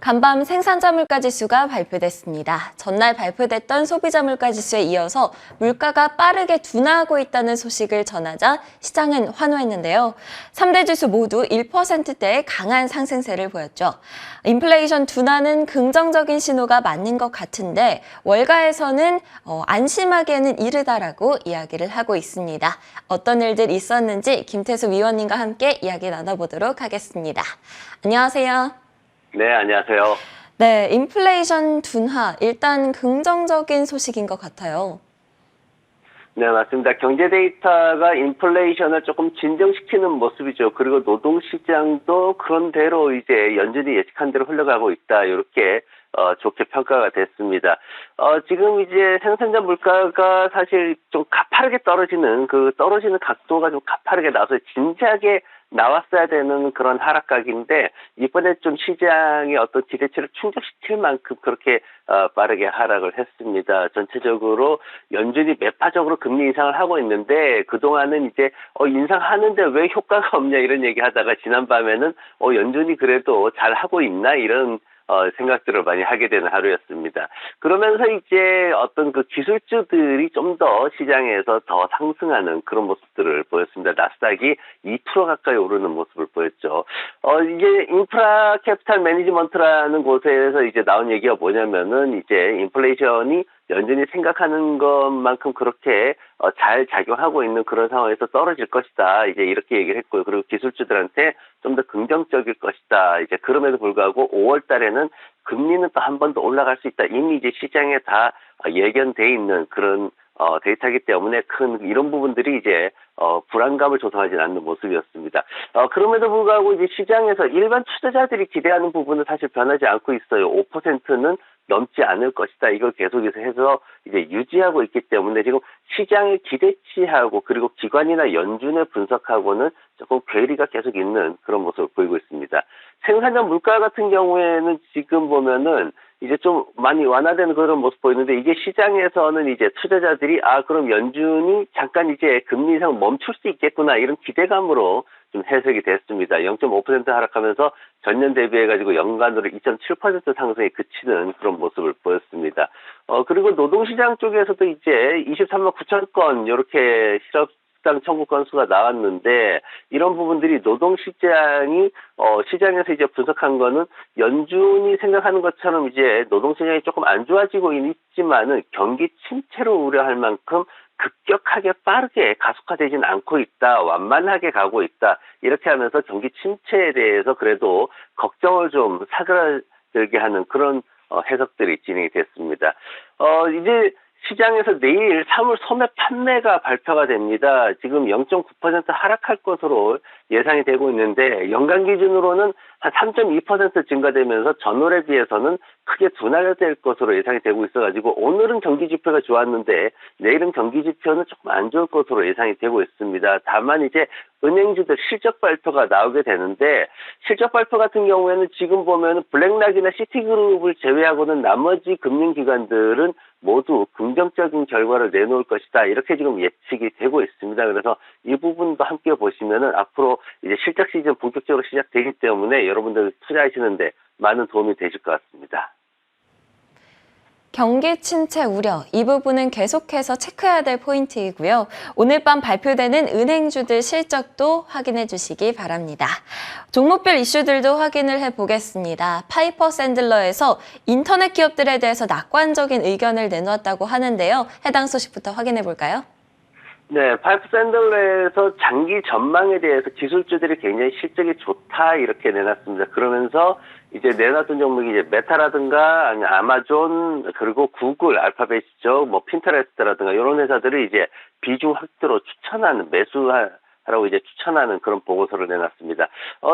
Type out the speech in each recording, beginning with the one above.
간밤 생산자 물가지수가 발표됐습니다. 전날 발표됐던 소비자 물가지수에 이어서 물가가 빠르게 둔화하고 있다는 소식을 전하자 시장은 환호했는데요. 3대 지수 모두 1%대의 강한 상승세를 보였죠. 인플레이션 둔화는 긍정적인 신호가 맞는 것 같은데 월가에서는 안심하기에는 이르다라고 이야기를 하고 있습니다. 어떤 일들 있었는지 김태수 위원님과 함께 이야기 나눠보도록 하겠습니다. 안녕하세요. 네, 안녕하세요. 네, 인플레이션 둔화, 일단 긍정적인 소식인 것 같아요. 네, 맞습니다. 경제 데이터가 인플레이션을 조금 진정시키는 모습이죠. 그리고 노동시장도 그런 대로 이제 연준이 예측한 대로 흘러가고 있다. 이렇게 좋게 평가가 됐습니다. 지금 이제 생산자 물가가 사실 좀 가파르게 떨어지는 떨어지는 각도가 좀 가파르게 나서 진지하게 나왔어야 되는 그런 하락각인데 이번에 좀 시장의 어떤 기대치를 충족시킬 만큼 그렇게 빠르게 하락을 했습니다. 전체적으로 연준이 매파적으로 금리 인상을 하고 있는데 그동안은 이제 인상하는데 왜 효과가 없냐 이런 얘기 하다가 지난밤에는 연준이 그래도 잘 하고 있나 이런 생각들을 많이 하게 되는 하루였습니다. 그러면서 이제 어떤 그 기술주들이 좀 더 시장에서 더 상승하는 그런 모습들을 보였습니다. 나스닥이 2% 가까이 오르는 모습을 보였죠. 이게 인프라 캐피탈 매니지먼트라는 곳에서 이제 나온 얘기가 뭐냐면은 이제 인플레이션이 연준이 생각하는 것만큼 그렇게 잘 작용하고 있는 그런 상황에서 떨어질 것이다. 이제 이렇게 얘기를 했고요. 그리고 기술주들한테 좀 더 긍정적일 것이다. 이제 그럼에도 불구하고 5월 달에는 금리는 또 한 번 더 올라갈 수 있다. 이미 이제 시장에 다 예견돼 있는 그런 데이터이기 때문에 이런 부분들이 이제 불안감을 조성하지는 않는 모습이었습니다. 그럼에도 불구하고 이제 시장에서 일반 투자자들이 기대하는 부분은 사실 변하지 않고 있어요. 5%는 넘지 않을 것이다. 이걸 계속해서 해서 이제 유지하고 있기 때문에 지금 시장의 기대치하고 그리고 기관이나 연준의 분석하고는 조금 괴리가 계속 있는 그런 모습을 보이고 있습니다. 생산자 물가 같은 경우에는 지금 보면은 이제 좀 많이 완화되는 그런 모습 보이는데 이게 시장에서는 이제 투자자들이 그럼 연준이 잠깐 이제 금리 인상 멈출 수 있겠구나 이런 기대감으로 좀 해석이 됐습니다. 0.5% 하락하면서 전년 대비해가지고 연간으로 2.7% 상승에 그치는 그런 모습을 보였습니다. 그리고 노동시장 쪽에서도 이제 23만 9천 건 이렇게 실업수당 청구 건수가 나왔는데 이런 부분들이 노동시장이 시장에서 이제 분석한 거는 연준이 생각하는 것처럼 이제 노동시장이 조금 안 좋아지고 있지만은 경기 침체로 우려할 만큼 급격하게 빠르게 가속화되지는 않고 있다. 완만하게 가고 있다. 이렇게 하면서 경기 침체에 대해서 그래도 걱정을 좀 사그라들게 하는 그런 해석들이 진행이 됐습니다. 이제 시장에서 내일 3월 소매 판매가 발표가 됩니다. 지금 0.9% 하락할 것으로 예상이 되고 있는데 연간 기준으로는 한 3.2% 증가되면서 전월에 비해서는 크게 둔화될 것으로 예상이 되고 있어가지고 오늘은 경기 지표가 좋았는데 내일은 경기 지표는 조금 안 좋을 것으로 예상이 되고 있습니다. 다만 이제 은행주들 실적 발표가 나오게 되는데 실적 발표 같은 경우에는 지금 보면 블랙락이나 시티그룹을 제외하고는 나머지 금융기관들은 모두 긍정적인 결과를 내놓을 것이다. 이렇게 지금 예측이 되고 있습니다. 그래서 이 부분도 함께 보시면은 앞으로 이제 실적 시즌 본격적으로 시작되기 때문에 여러분들 투자하시는데 많은 도움이 되실 것 같습니다. 경기 침체 우려, 이 부분은 계속해서 체크해야 될 포인트이고요. 오늘 밤 발표되는 은행주들 실적도 확인해 주시기 바랍니다. 종목별 이슈들도 확인을 해보겠습니다. 파이퍼 샌들러에서 인터넷 기업들에 대해서 낙관적인 의견을 내놓았다고 하는데요. 해당 소식부터 확인해 볼까요? 네, 파이프 샌들러에서 장기 전망에 대해서 기술주들이 굉장히 실적이 좋다 이렇게 내놨습니다. 그러면서 이제 내놨던 종목이 이제 메타라든가 아니면 아마존 그리고 구글, 알파벳이죠. 뭐 핀터레스트라든가 이런 회사들을 이제 비중 확대로 추천하는 매수하라고 이제 추천하는 그런 보고서를 내놨습니다.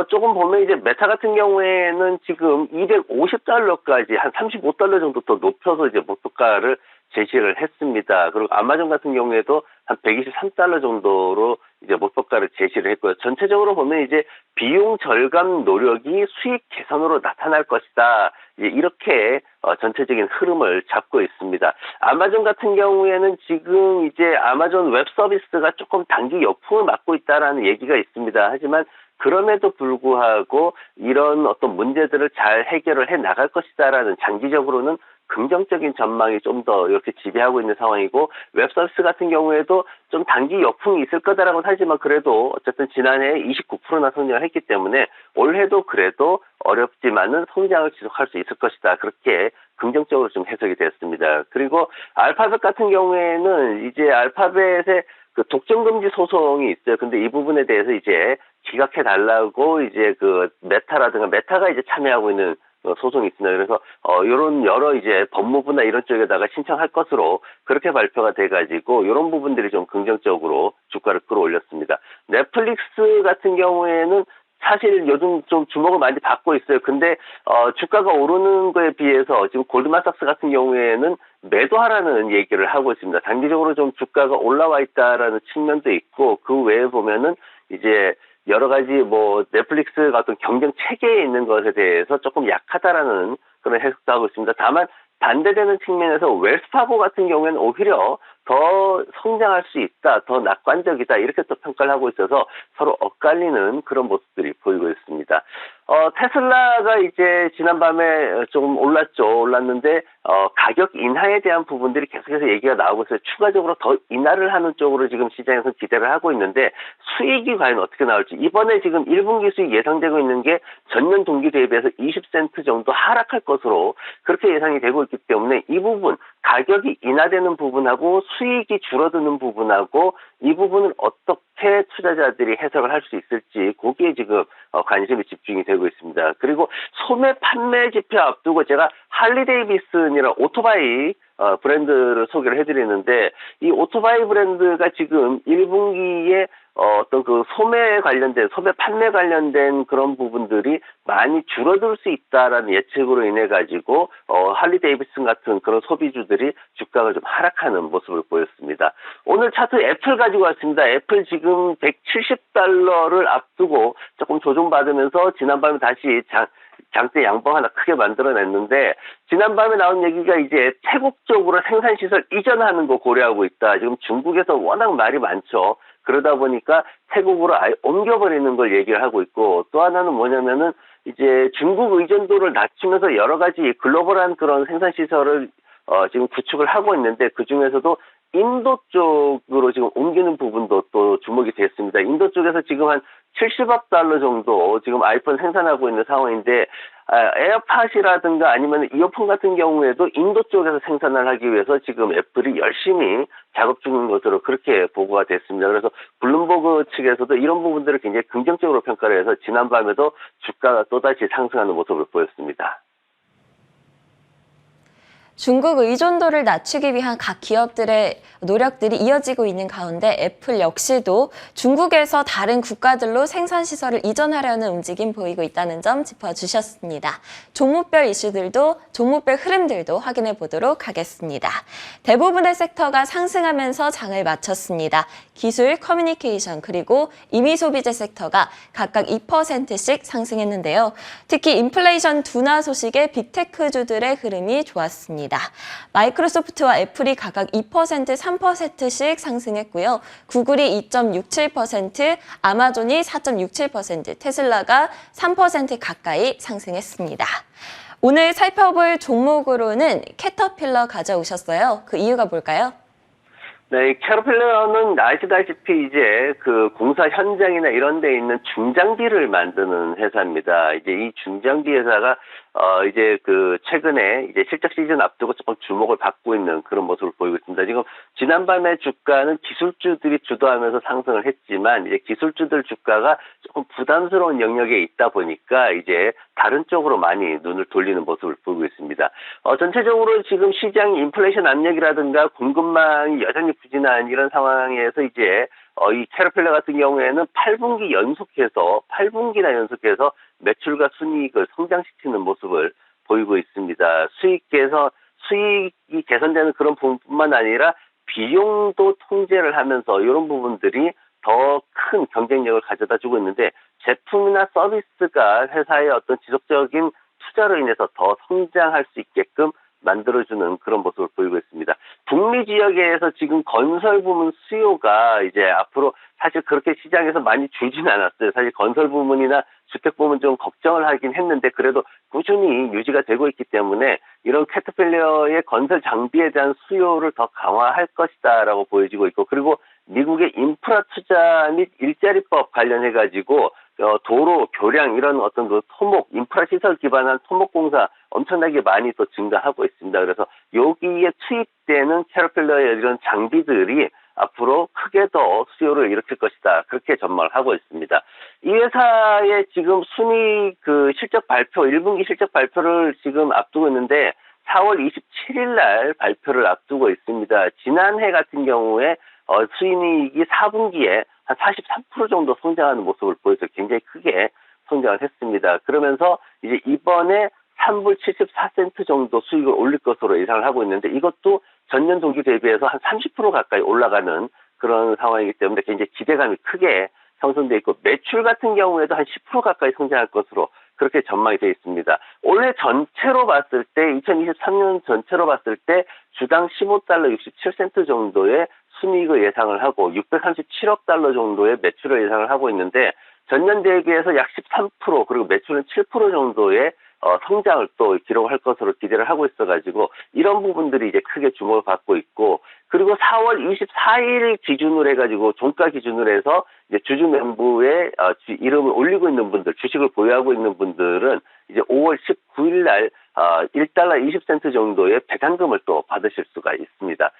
조금 보면 이제 메타 같은 경우에는 지금 $250까지 한 $35 정도 더 높여서 이제 목표가를 제시를 했습니다. 그리고 아마존 같은 경우에도 한 123달러 정도로 이제 목표가를 제시를 했고요. 전체적으로 보면 이제 비용 절감 노력이 수익 개선으로 나타날 것이다. 이렇게 전체적인 흐름을 잡고 있습니다. 아마존 같은 경우에는 지금 이제 아마존 웹 서비스가 조금 단기 역풍을 맞고 있다라는 얘기가 있습니다. 하지만 그럼에도 불구하고 이런 어떤 문제들을 잘 해결을 해 나갈 것이다라는 장기적으로는 긍정적인 전망이 좀 더 이렇게 지배하고 있는 상황이고, 웹 서비스 같은 경우에도 좀 단기 역풍이 있을 거다라고 하지만 그래도 어쨌든 지난해 29%나 성장을 했기 때문에 올해도 그래도 어렵지만은 성장을 지속할 수 있을 것이다. 그렇게 긍정적으로 좀 해석이 됐습니다. 그리고 알파벳 같은 경우에는 이제 알파벳의 그 독점금지 소송이 있어요. 근데 이 부분에 대해서 이제 기각해 달라고 이제 그 메타가 이제 참여하고 있는 소송이 있습니다. 그래서 이런 여러 이제 법무부나 이런 쪽에다가 신청할 것으로 그렇게 발표가 돼가지고 이런 부분들이 좀 긍정적으로 주가를 끌어올렸습니다. 넷플릭스 같은 경우에는 사실 요즘 좀 주목을 많이 받고 있어요. 근데 주가가 오르는 거에 비해서 지금 골드만삭스 같은 경우에는 매도하라는 얘기를 하고 있습니다. 단기적으로 좀 주가가 올라와 있다라는 측면도 있고, 그 외에 보면은 이제 여러 가지 뭐 넷플릭스 같은 경쟁 체계에 있는 것에 대해서 조금 약하다라는 그런 해석도 하고 있습니다. 다만 반대되는 측면에서 웰스파고 같은 경우에는 오히려 더 성장할 수 있다, 더 낙관적이다, 이렇게 또 평가를 하고 있어서 서로 엇갈리는 그런 모습들이 보이고 있습니다. 테슬라가 이제 지난밤에 좀 올랐는데 가격 인하에 대한 부분들이 계속해서 얘기가 나오고 있어요. 추가적으로 더 인하를 하는 쪽으로 지금 시장에서 기대를 하고 있는데, 수익이 과연 어떻게 나올지, 이번에 지금 1분기 수익 예상되고 있는 게 전년 동기 대비해서 20센트 정도 하락할 것으로 그렇게 예상이 되고 있기 때문에 이 부분, 가격이 인하되는 부분하고 수익이 줄어드는 부분하고 이 부분을 어떻게 투자자들이 해석을 할 수 있을지, 거기에 지금 관심이 집중이 되고 있습니다. 그리고 소매 판매 지표 앞두고 제가 할리 데이비슨이라는 오토바이 브랜드를 소개를 해드리는데, 이 오토바이 브랜드가 지금 1분기에 어떤 그 소매 판매 관련된 그런 부분들이 많이 줄어들 수 있다라는 예측으로 인해 가지고 할리 데이비슨 같은 그런 소비주들이 주가가 좀 하락하는 모습을 보였습니다. 오늘 차트 애플 가지고 왔습니다. 애플 지금 170달러를 앞두고 조금 조정받으면서 지난밤에 다시 장대 양봉 하나 크게 만들어냈는데, 지난밤에 나온 얘기가 이제 태국 쪽으로 생산시설 이전하는 거 고려하고 있다. 지금 중국에서 워낙 말이 많죠. 그러다 보니까 태국으로 아예 옮겨버리는 걸 얘기를 하고 있고, 또 하나는 뭐냐면은 이제 중국 의존도를 낮추면서 여러 가지 글로벌한 그런 생산시설을 지금 구축을 하고 있는데, 그 중에서도 인도 쪽으로 지금 옮기는 부분도 또 주목이 됐습니다. 인도 쪽에서 지금 한 70억 달러 정도 지금 아이폰 생산하고 있는 상황인데, 에어팟이라든가 아니면 이어폰 같은 경우에도 인도 쪽에서 생산을 하기 위해서 지금 애플이 열심히 작업 중인 것으로 그렇게 보고가 됐습니다. 그래서 블룸버그 측에서도 이런 부분들을 굉장히 긍정적으로 평가를 해서 지난밤에도 주가가 또다시 상승하는 모습을 보였습니다. 중국 의존도를 낮추기 위한 각 기업들의 노력들이 이어지고 있는 가운데 애플 역시도 중국에서 다른 국가들로 생산시설을 이전하려는 움직임 보이고 있다는 점 짚어주셨습니다. 종목별 흐름들도 확인해 보도록 하겠습니다. 대부분의 섹터가 상승하면서 장을 마쳤습니다. 기술, 커뮤니케이션, 그리고 임의소비재 섹터가 각각 2%씩 상승했는데요. 특히 인플레이션 둔화 소식에 빅테크주들의 흐름이 좋았습니다. 마이크로소프트와 애플이 각각 2%, 3%씩 상승했고요. 구글이 2.67%, 아마존이 4.67%, 테슬라가 3% 가까이 상승했습니다. 오늘 살펴볼 종목으로는 캐터필러 가져오셨어요. 그 이유가 뭘까요? 네, 캐터필러는 아시다시피 이제 그 공사 현장이나 이런 데 있는 중장비를 만드는 회사입니다. 이제 이 중장비 회사가 이제 그 최근에 이제 실적 시즌 앞두고 조금 주목을 받고 있는 그런 모습을 보이고 있습니다. 지금 지난밤에 주가는 기술주들이 주도하면서 상승을 했지만, 이제 기술주들 주가가 조금 부담스러운 영역에 있다 보니까 이제 다른 쪽으로 많이 눈을 돌리는 모습을 보이고 있습니다. 전체적으로 지금 시장 인플레이션 압력이라든가 공급망이 여전히 부진한 이런 상황에서 이제 이 캐터필러 같은 경우에는 8분기나 연속해서 매출과 순이익을 성장시키는 모습을 보이고 있습니다. 수익이 개선되는 그런 부분뿐만 아니라 비용도 통제를 하면서 이런 부분들이 더 큰 경쟁력을 가져다 주고 있는데 제품이나 서비스가 회사의 어떤 지속적인 투자로 인해서 더 성장할 수 있게끔 만들어주는 그런 모습을 보이고 있습니다. 북미 지역에서 지금 건설 부문 수요가 이제 앞으로 사실 그렇게 시장에서 많이 줄지는 않았어요. 사실 건설 부문이나 주택 부문 좀 걱정을 하긴 했는데 그래도 꾸준히 유지가 되고 있기 때문에 이런 캐터필러의 건설 장비에 대한 수요를 더 강화할 것이다라고 보여지고 있고 그리고 미국의 인프라 투자 및 일자리법 관련해가지고 도로, 교량 이런 어떤 그 토목, 인프라 시설 기반한 토목 공사 엄청나게 많이 또 증가하고 있습니다. 그래서 여기에 투입되는 캐터필러의 이런 장비들이 앞으로 크게 더 수요를 일으킬 것이다. 그렇게 전망을 하고 있습니다. 이 회사의 지금 순이익 실적 발표, 1분기 실적 발표를 지금 앞두고 있는데 4월 27일 날 발표를 앞두고 있습니다. 지난해 같은 경우에 수익이 4분기에 한 43% 정도 성장하는 모습을 보여서 굉장히 크게 성장을 했습니다. 그러면서 이제 이번에 3불 74센트 정도 수익을 올릴 것으로 예상을 하고 있는데 이것도 전년 동기 대비해서 한 30% 가까이 올라가는 그런 상황이기 때문에 굉장히 기대감이 크게 형성되어 있고 매출 같은 경우에도 한 10% 가까이 성장할 것으로 그렇게 전망이 되어 있습니다. 올해 전체로 봤을 때 2023년 전체로 봤을 때 주당 15달러 67센트 정도의 순이익을 예상을 하고 637억 달러 정도의 매출을 예상을 하고 있는데 전년 대비해서 약 13% 그리고 매출은 7% 정도의 성장을 또 기록할 것으로 기대를 하고 있어가지고 이런 부분들이 이제 크게 주목을 받고 있고 그리고 4월 24일 기준으로 해가지고 종가 기준으로 해서 이제 주주 멤버의 이름을 올리고 있는 분들 주식을 보유하고 있는 분들은 이제 5월 19일 날 1달러 20센트 정도의 배당금을 또 받으실 수가 있습니다.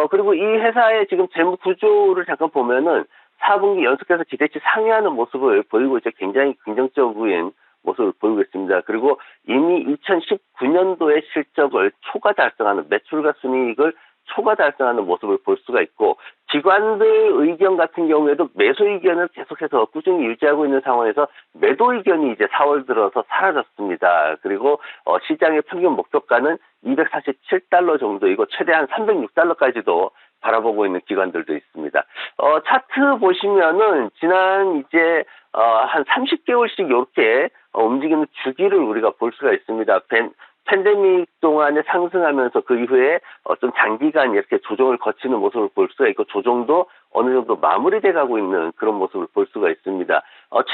그리고 이 회사의 지금 재무 구조를 잠깐 보면은 4분기 연속해서 기대치 상회하는 모습을 보이고 있죠. 굉장히 긍정적인 모습을 보이고 있습니다. 그리고 이미 2019년도의 실적을 초과 달성하는 매출과 순이익을 초과 달성하는 모습을 볼 수가 있고 기관들 의견 같은 경우에도 매수 의견을 계속해서 꾸준히 유지하고 있는 상황에서 매도 의견이 이제 4월 들어서 사라졌습니다. 그리고 시장의 평균 목표가는 247달러 정도이고 최대한 306달러까지도 바라보고 있는 기관들도 있습니다. 차트 보시면은 지난 이제 한 30개월씩 이렇게 움직이는 주기를 우리가 볼 수가 있습니다. 팬데믹 동안에 상승하면서 그 이후에 좀 장기간 이렇게 조정을 거치는 모습을 볼 수가 있고 조정도 어느 정도 마무리돼 가고 있는 그런 모습을 볼 수가 있습니다.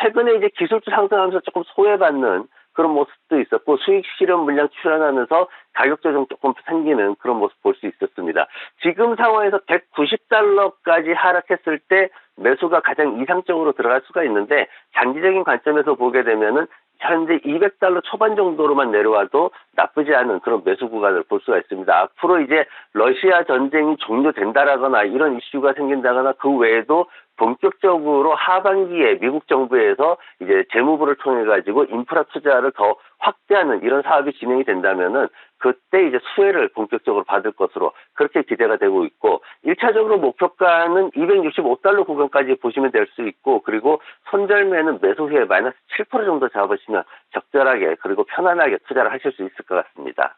최근에 이제 기술주 상승하면서 조금 소외받는 그런 모습도 있었고 수익 실현 물량 출현하면서 가격 조정 조금 생기는 그런 모습 볼 수 있었습니다. 지금 상황에서 190달러까지 하락했을 때 매수가 가장 이상적으로 들어갈 수가 있는데 장기적인 관점에서 보게 되면은 현재 200달러 초반 정도로만 내려와도 나쁘지 않은 그런 매수 구간을 볼 수가 있습니다. 앞으로 이제 러시아 전쟁이 종료된다라거나 이런 이슈가 생긴다거나 그 외에도 본격적으로 하반기에 미국 정부에서 이제 재무부를 통해 가지고 인프라 투자를 더 확대하는 이런 사업이 진행이 된다면은 그때 이제 수혜를 본격적으로 받을 것으로 그렇게 기대가 되고 있고 1차적으로 목표가는 265달러 구간까지 보시면 될 수 있고 그리고 손절매는 매수 후에 마이너스 7% 정도 잡으시면 적절하게 그리고 편안하게 투자를 하실 수 있을 것 같습니다.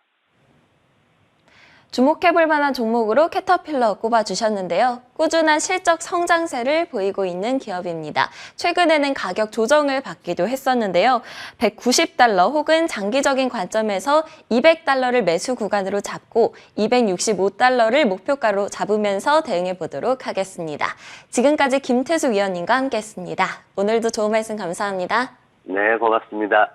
주목해볼 만한 종목으로 캐터필러 꼽아주셨는데요. 꾸준한 실적 성장세를 보이고 있는 기업입니다. 최근에는 가격 조정을 받기도 했었는데요. 190달러 혹은 장기적인 관점에서 200달러를 매수 구간으로 잡고 265달러를 목표가로 잡으면서 대응해 보도록 하겠습니다. 지금까지 김태수 위원님과 함께했습니다. 오늘도 좋은 말씀 감사합니다. 네, 고맙습니다.